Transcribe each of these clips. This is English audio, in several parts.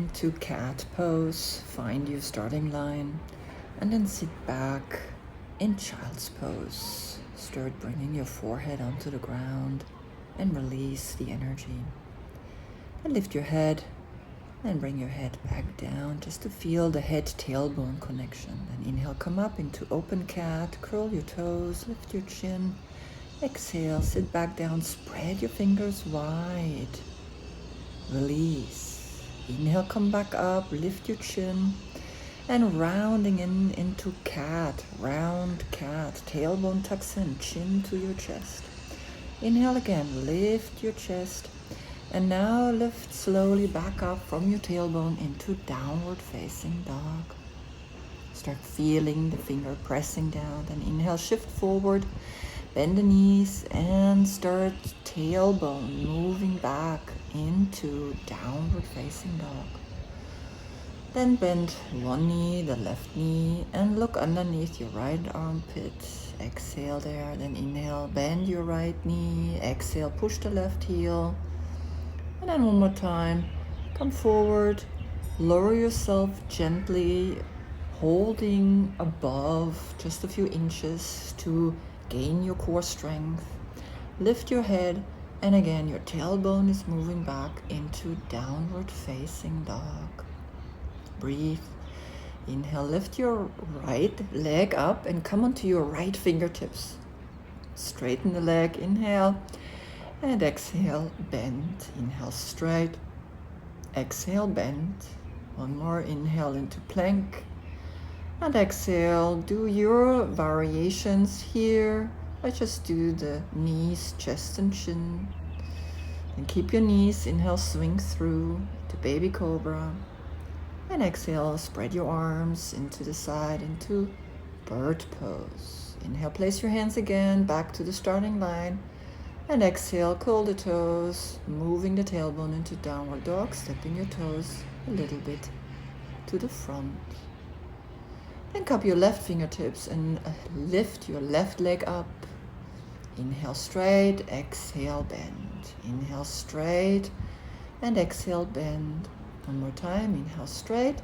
into cat pose. Find your starting line and then sit back in child's pose. Start bringing your forehead onto the ground and release the energy. And lift your head and bring your head back down just to feel the head-tailbone connection. Then inhale, come up into open cat, curl your toes, lift your chin. Exhale, sit back down, spread your fingers wide. Release. Inhale, come back up, lift your chin. And rounding into cat, round cat, tailbone tucks in, chin to your chest. Inhale again, lift your chest. And now lift slowly back up from your tailbone into downward facing dog. Start feeling the finger pressing down. Then inhale, shift forward, bend the knees and start tailbone moving back into downward facing dog. Then bend one knee, the left knee, and look underneath your right armpit. Exhale there, then inhale, bend your right knee, exhale, push the left heel. And then one more time, come forward, lower yourself gently, holding above just a few inches to gain your core strength. Lift your head, and again, your tailbone is moving back into downward facing dog. Breathe. Inhale, lift your right leg up and come onto your right fingertips. Straighten the leg, inhale. And exhale, bend. Inhale, straight. Exhale, bend. One more, inhale into plank. And exhale, do your variations here. I just do the knees, chest and chin. And keep your knees, inhale, swing through to baby cobra. And exhale, spread your arms into the side, into bird pose. Inhale, place your hands again back to the starting line. And exhale, curl the toes, moving the tailbone into downward dog, stepping your toes a little bit to the front. Then cup your left fingertips and lift your left leg up. Inhale straight, exhale bend. Inhale straight and exhale bend. One more time, inhale straight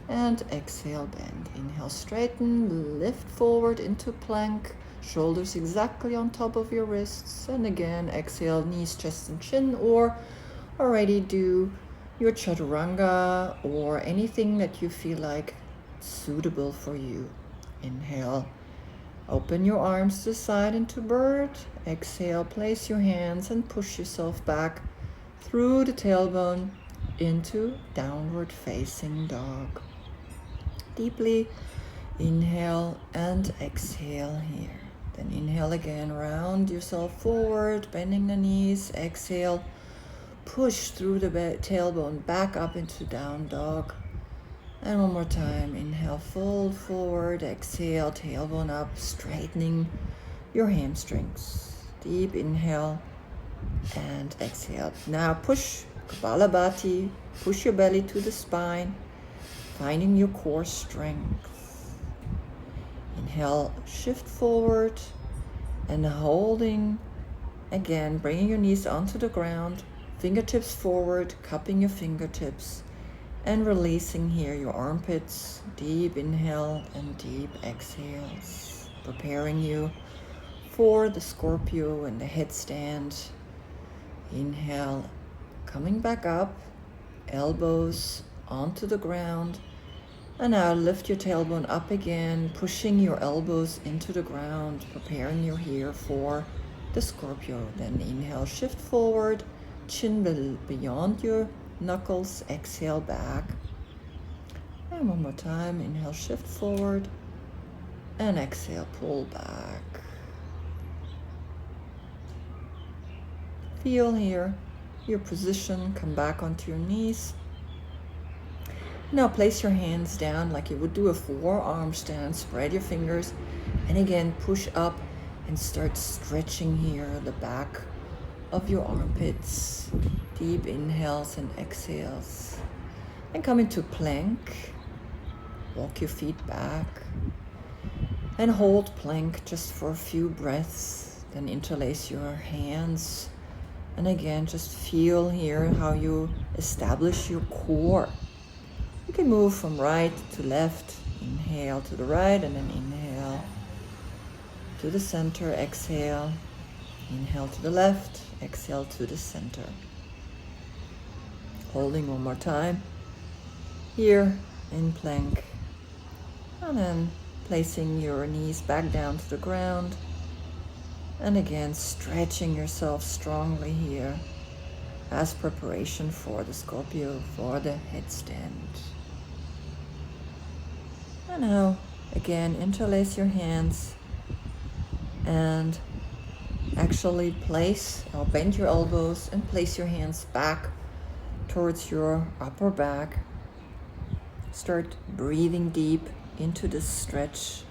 and exhale bend. Inhale, straighten, lift forward into plank. Shoulders exactly on top of your wrists. And again, exhale, knees, chest, and chin, or already do your chaturanga or anything that you feel like suitable for you. Inhale, open your arms to the side into bird. Exhale, place your hands and push yourself back through the tailbone into downward facing dog. Deeply inhale and exhale here. Then inhale again, round yourself forward, bending the knees. Exhale, push through the tailbone back up into down dog. And one more time, inhale, fold forward. Exhale, tailbone up, straightening your hamstrings. Deep inhale and exhale. Now push Kapalabhati, push your belly to the spine, finding your core strength. Inhale, shift forward and holding, again, bringing your knees onto the ground, fingertips forward, cupping your fingertips and releasing here your armpits. Deep inhale and deep exhales, preparing you for the Scorpio and the headstand. Inhale, coming back up, elbows onto the ground. And now lift your tailbone up again, pushing your elbows into the ground, preparing you here for the Scorpio. Then inhale, shift forward, chin beyond your knuckles, exhale back. And one more time, inhale, shift forward, and exhale, pull back. Feel here your position, come back onto your knees. Now place your hands down like you would do a forearm stand. Spread your fingers and again push up and start stretching here the back of your armpits. Deep inhales and exhales. And come into plank. Walk your feet back and hold plank just for a few breaths. Then interlace your hands. And again, just feel here how you establish your core You can move from right to left. Inhale to the right and then inhale to the center. Exhale. Inhale to the left. Exhale to the center. Holding one more time. Here in plank. And then placing your knees back down to the ground. And again, stretching yourself strongly here as preparation for the Scorpio, for the headstand. And now, again, interlace your hands and actually place or bend your elbows and place your hands back towards your upper back. Start breathing deep into the stretch.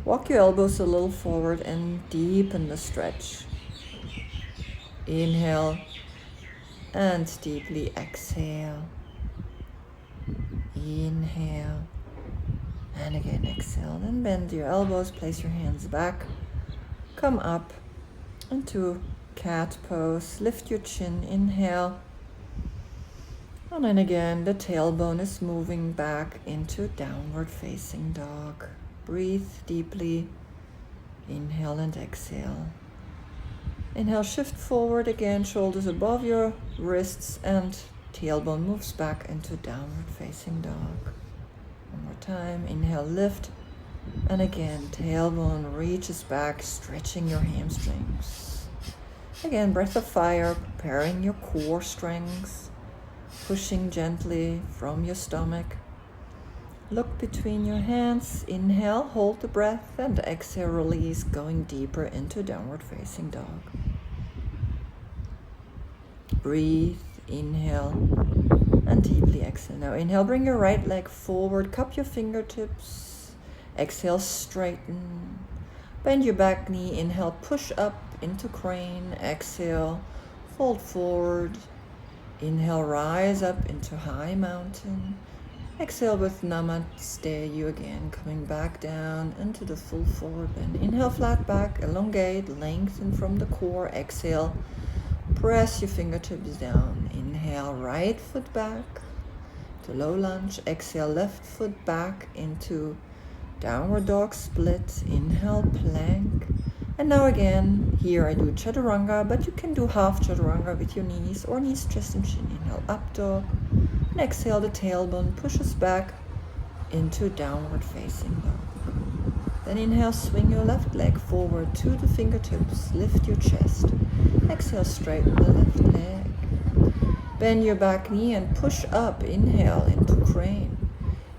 Walk your elbows a little forward and deepen the stretch. Inhale and deeply exhale. Inhale and again exhale. Then bend your elbows, place your hands back. Come up into cat pose. Lift your chin. Inhale. And then again, the tailbone is moving back into downward facing dog. Breathe deeply. Inhale and exhale. Inhale, shift forward again, shoulders above your wrists, and tailbone moves back into downward facing dog. One more time. Inhale, lift. And again, tailbone reaches back, stretching your hamstrings. Again, breath of fire, preparing your core strength. Pushing gently from your stomach. Look between your hands. Inhale, hold the breath, and exhale, release, going deeper into downward facing dog. Breathe, inhale, and deeply exhale. Now inhale, bring your right leg forward, cup your fingertips. Exhale, straighten. Bend your back knee. Inhale, push up into crane. Exhale, fold forward. Inhale, rise up into high mountain. Exhale with namaste, you again, coming back down into the full forward bend. Inhale, flat back, elongate, lengthen from the core. Exhale, press your fingertips down. Inhale, right foot back to low lunge. Exhale, left foot back into downward dog split. Inhale, plank. And now again, here I do chaturanga, but you can do half chaturanga with your knees or knees, chest and chin. Inhale, up dog. And exhale, the tailbone pushes back into downward facing dog. Then inhale, swing your left leg forward to the fingertips. Lift your chest. Exhale, straighten the left leg. Bend your back knee and push up. Inhale into crane.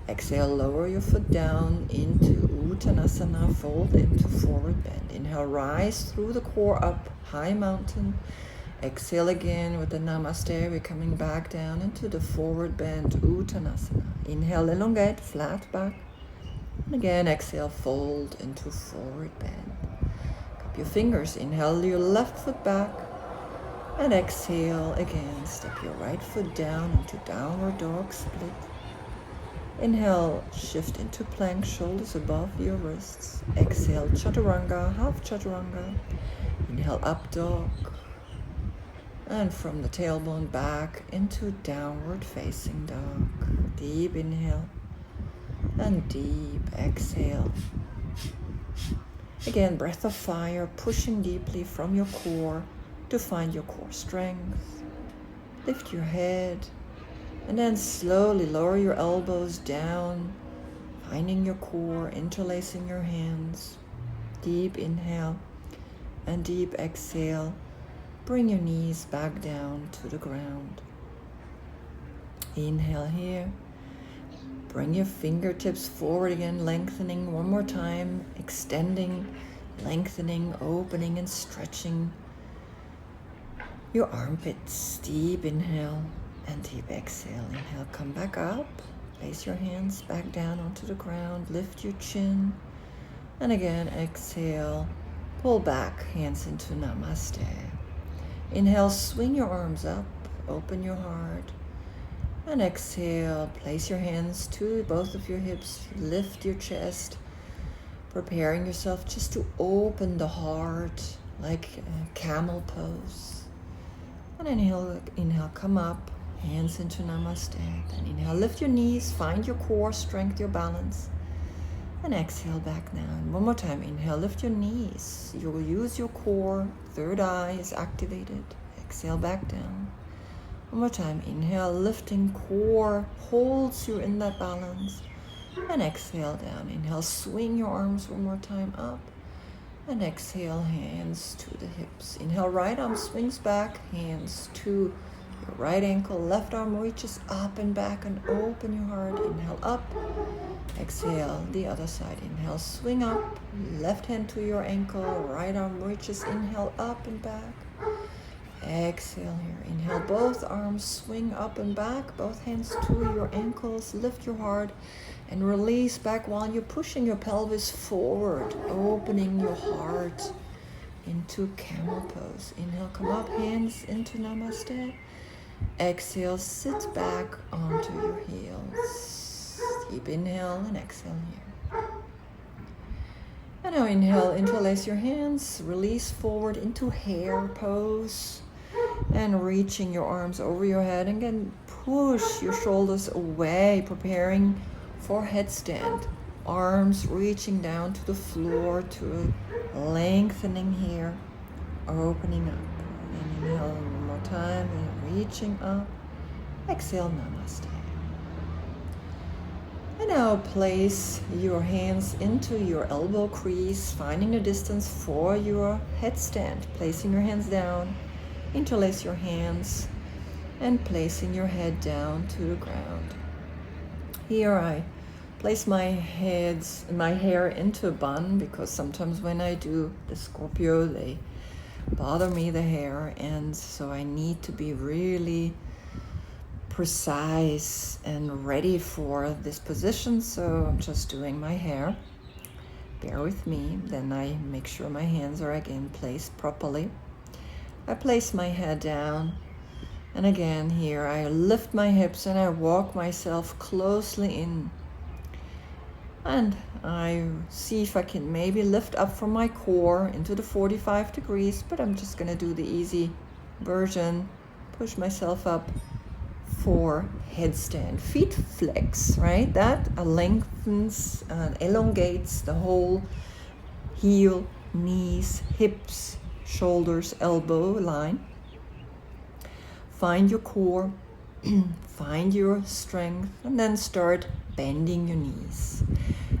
Exhale, lower your foot down into Uttanasana, fold into forward bend. Inhale, rise through the core up, high mountain. Exhale again with the namaste, we're coming back down into the forward bend, Uttanasana. Inhale, elongate, flat back. And again, exhale, fold into forward bend. Cup your fingers, inhale your left foot back. And exhale again, step your right foot down into downward dog split. Inhale, shift into plank, shoulders above your wrists. Exhale, chaturanga, half chaturanga. Inhale, up dog. And from the tailbone back into downward facing dog. Deep inhale and deep exhale. Again, breath of fire, pushing deeply from your core to find your core strength. Lift your head. And then slowly lower your elbows down, finding your core, interlacing your hands. Deep inhale and deep exhale. Bring your knees back down to the ground. Inhale here. Bring your fingertips forward again, lengthening one more time, extending, lengthening, opening and stretching your armpits. Deep inhale. And deep exhale. Inhale, come back up. Place your hands back down onto the ground. Lift your chin. And again, exhale. Pull back, hands into namaste. Inhale, swing your arms up. Open your heart. And exhale, place your hands to both of your hips. Lift your chest. Preparing yourself just to open the heart like a camel pose. And inhale, come up. Hands into Namaste. Then inhale, lift your knees, find your core, strength, your balance. And exhale back now. And one more time, inhale, lift your knees. You will use your core, third eye is activated. Exhale back down. One more time, inhale, lifting core, holds you in that balance. And exhale down. Inhale, swing your arms one more time up. And exhale, hands to the hips. Inhale, right arm swings back, hands to your right ankle. Left arm reaches up and back and open your heart. Inhale, up. Exhale, the other side. Inhale, swing up. Left hand to your ankle. Right arm reaches. Inhale, up and back. Exhale here. Inhale, both arms swing up and back. Both hands to your ankles. Lift your heart. And release back while you're pushing your pelvis forward, opening your heart into camel pose. Inhale, come up, hands into Namaste. Exhale, sit back onto your heels. Deep inhale and exhale here. And now inhale, interlace your hands, release forward into hare pose. And reaching your arms over your head. And again, push your shoulders away, preparing for headstand, arms reaching down to the floor to lengthening here, opening up. And inhale one more time, and reaching up. Exhale, Namaste. And now place your hands into your elbow crease, finding the distance for your headstand. Placing your hands down, interlace your hands, and placing your head down to the ground. Here I place my hair into a bun because sometimes when I do the Scorpio, they bother me, the hair, and so I need to be really precise and ready for this position. So I'm just doing my hair. Bear with me. Then I make sure my hands are again placed properly. I place my head down. And again here I lift my hips and I walk myself closely in. And I see if I can maybe lift up from my core into the 45 degrees, but I'm just gonna do the easy version. Push myself up for headstand. Feet flex, right? That lengthens and elongates the whole heel, knees, hips, shoulders, elbow line. Find your core, find your strength, and then start bending your knees.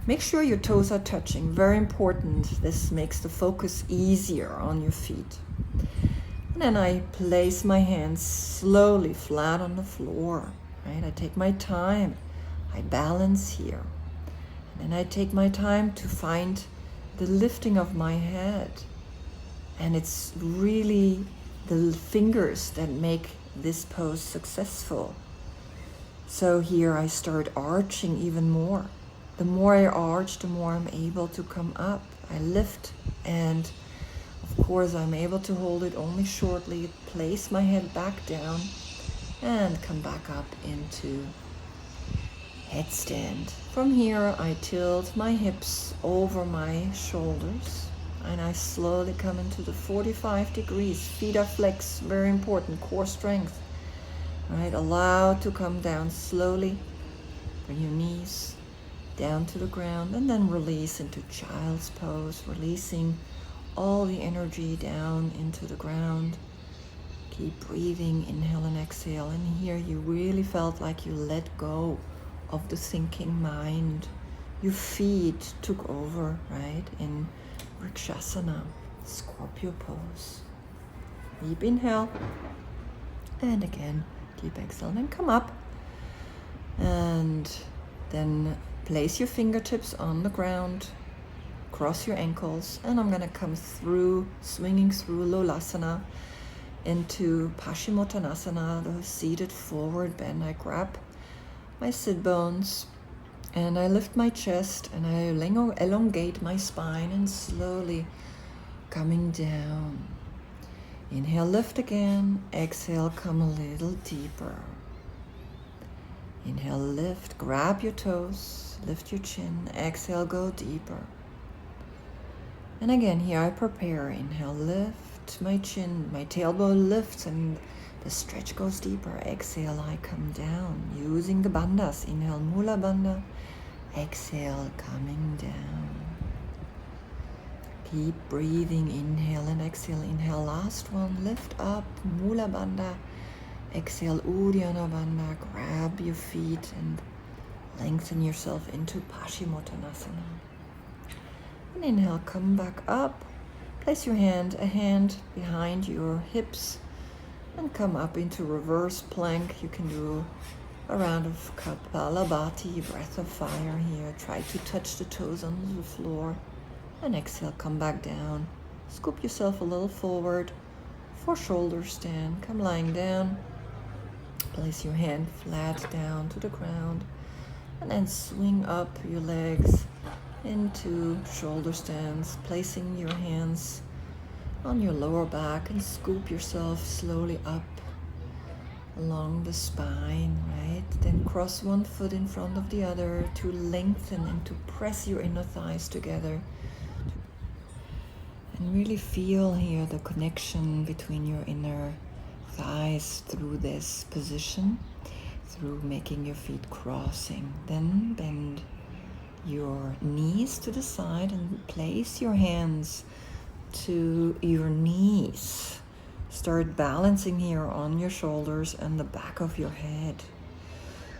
Make sure your toes are touching, very important. This makes the focus easier on your feet. And then I place my hands slowly flat on the floor, right? I take my time, I balance here. And then I take my time to find the lifting of my head. And it's really the fingers that make this pose successful. So here I start arching even more. The more I arch, the more I'm able to come up. I lift, and of course I'm able to hold it only shortly. Place my head back down and come back up into headstand. From here I tilt my hips over my shoulders. And I slowly come into the 45 degrees. Feet are flexed, very important, core strength. Right, allow to come down slowly. Bring your knees down to the ground and then release into child's pose, releasing all the energy down into the ground. Keep breathing, inhale and exhale. And here you really felt like you let go of the thinking mind. Your feet took over, right, in Vrschikasana, Scorpio pose. Deep inhale, and again, deep exhale, and then come up. And then place your fingertips on the ground, cross your ankles, and I'm gonna come through, swinging through Lolasana into Paschimottanasana, the seated forward bend. I grab my sit bones, and I lift my chest and I elongate my spine and slowly coming down. Inhale, lift again. Exhale, come a little deeper. Inhale, lift, grab your toes, lift your chin. Exhale, go deeper. And again, here I prepare. Inhale, lift my chin, my tailbone lifts and The stretch goes deeper. Exhale, I come down. Using the bandhas. Inhale, Mula Bandha. Exhale, coming down. Keep breathing. Inhale and exhale. Inhale, last one. Lift up, Mula Bandha. Exhale, Uddiyana Bandha. Grab your feet and lengthen yourself into Paschimottanasana. And inhale, come back up. Place your a hand behind your hips and come up into reverse plank. You can do a round of Kapalabhati, breath of fire here. Try to touch the toes onto the floor. And exhale, come back down. Scoop yourself a little forward for shoulder stand. Come lying down. Place your hand flat down to the ground. And then swing up your legs into shoulder stands, placing your hands on your lower back and scoop yourself slowly up along the spine, right? Then cross one foot in front of the other to lengthen and to press your inner thighs together. And really feel here the connection between your inner thighs through this position, through making your feet crossing. Then bend your knees to the side and place your hands to your knees. Start balancing here on your shoulders and the back of your head.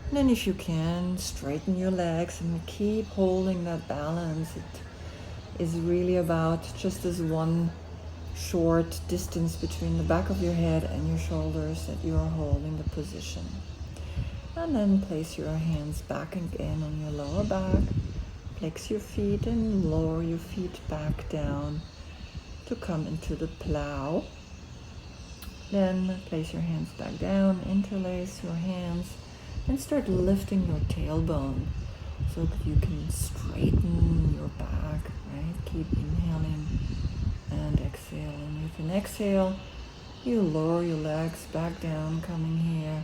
And then if you can, straighten your legs and keep holding that balance. It is really about just this one short distance between the back of your head and your shoulders that you are holding the position. And then place your hands back again on your lower back. Flex your feet and lower your feet back down to come into the plow. Then place your hands back down, interlace your hands, and start lifting your tailbone so that you can straighten your back, right? Keep inhaling and exhaling. With an exhale, you lower your legs back down, coming here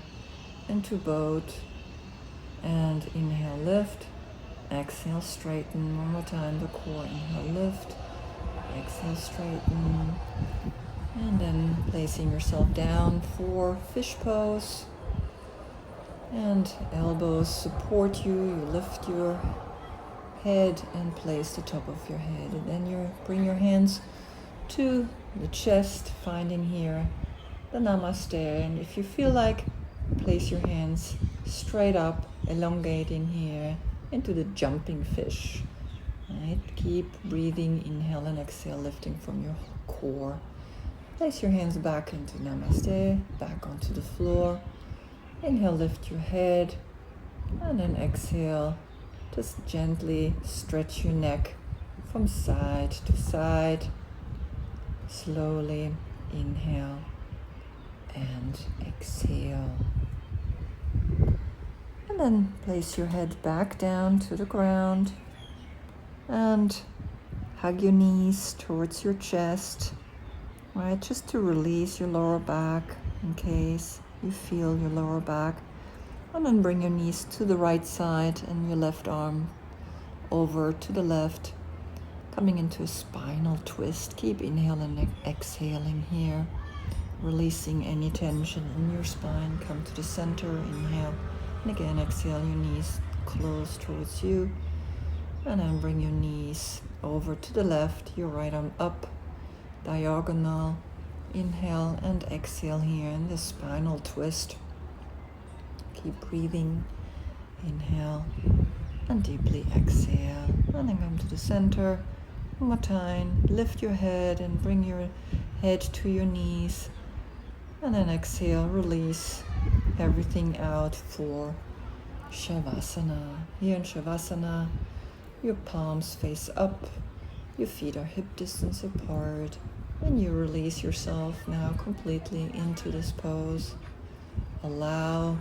into boat. And inhale, lift. Exhale, straighten. One more time, the core. Inhale, lift. Exhale, straighten. And then placing yourself down for fish pose. And elbows support you. You lift your head and place the top of your head. And then you bring your hands to the chest, finding here the Namaste. And if you feel like, place your hands straight up, elongating here into the jumping fish. Right? Keep breathing, inhale and exhale, lifting from your core. Place your hands back into Namaste, back onto the floor. Inhale, lift your head, and then exhale. Just gently stretch your neck from side to side. Slowly inhale and exhale. And then place your head back down to the ground and hug your knees towards your chest, right? Just to release your lower back in case you feel your lower back. And then bring your knees to the right side and your left arm over to the left, coming into a spinal twist. Keep inhaling and exhaling here, releasing any tension in your spine. Come to the center, inhale. And again, exhale, your knees close towards you. And then bring your knees over to the left, your right arm up, diagonal. Inhale and exhale here in the spinal twist. Keep breathing. Inhale and deeply exhale. And then come to the center. One more time. Lift your head and bring your head to your knees. And then exhale, release everything out for Shavasana. Here in Shavasana, your palms face up, your feet are hip distance apart, and you release yourself now completely into this pose. Allow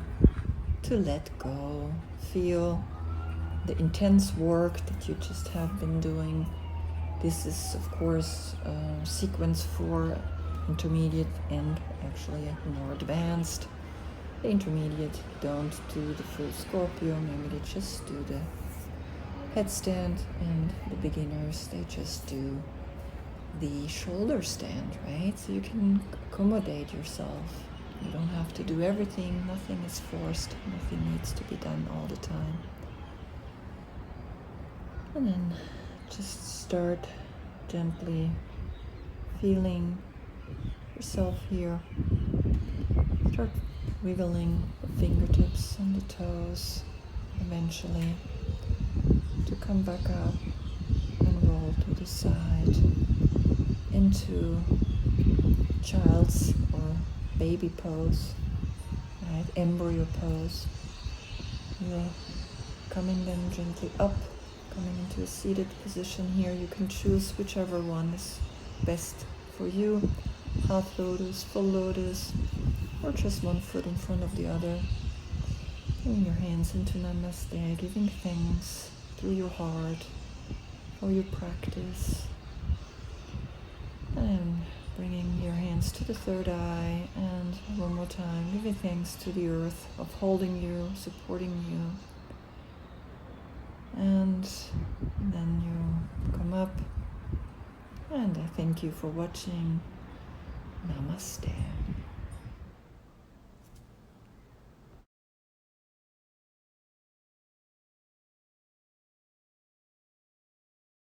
to let go. Feel the intense work that you just have been doing. This is, of course, a sequence for intermediate and actually more advanced. The intermediate don't do the full Scorpio, maybe they just do the headstand, and the beginners, they just do the shoulder stand, right? So you can accommodate yourself You don't have to do everything. Nothing is forced. Nothing needs to be done all the time. And then just start gently feeling yourself here. Start wiggling the fingertips and the toes eventually to come back up and roll to the side into child's or baby pose, right? Embryo pose. You're coming then gently up, coming into a seated position here. You can choose whichever one is best for you. Half lotus, full lotus, or just one foot in front of the other. Bringing your hands into Namaste, giving thanks through your heart for your practice. And bringing your hands to the third eye, and one more time, giving thanks to the earth of holding you, supporting you. And then you come up, and I thank you for watching. Namaste.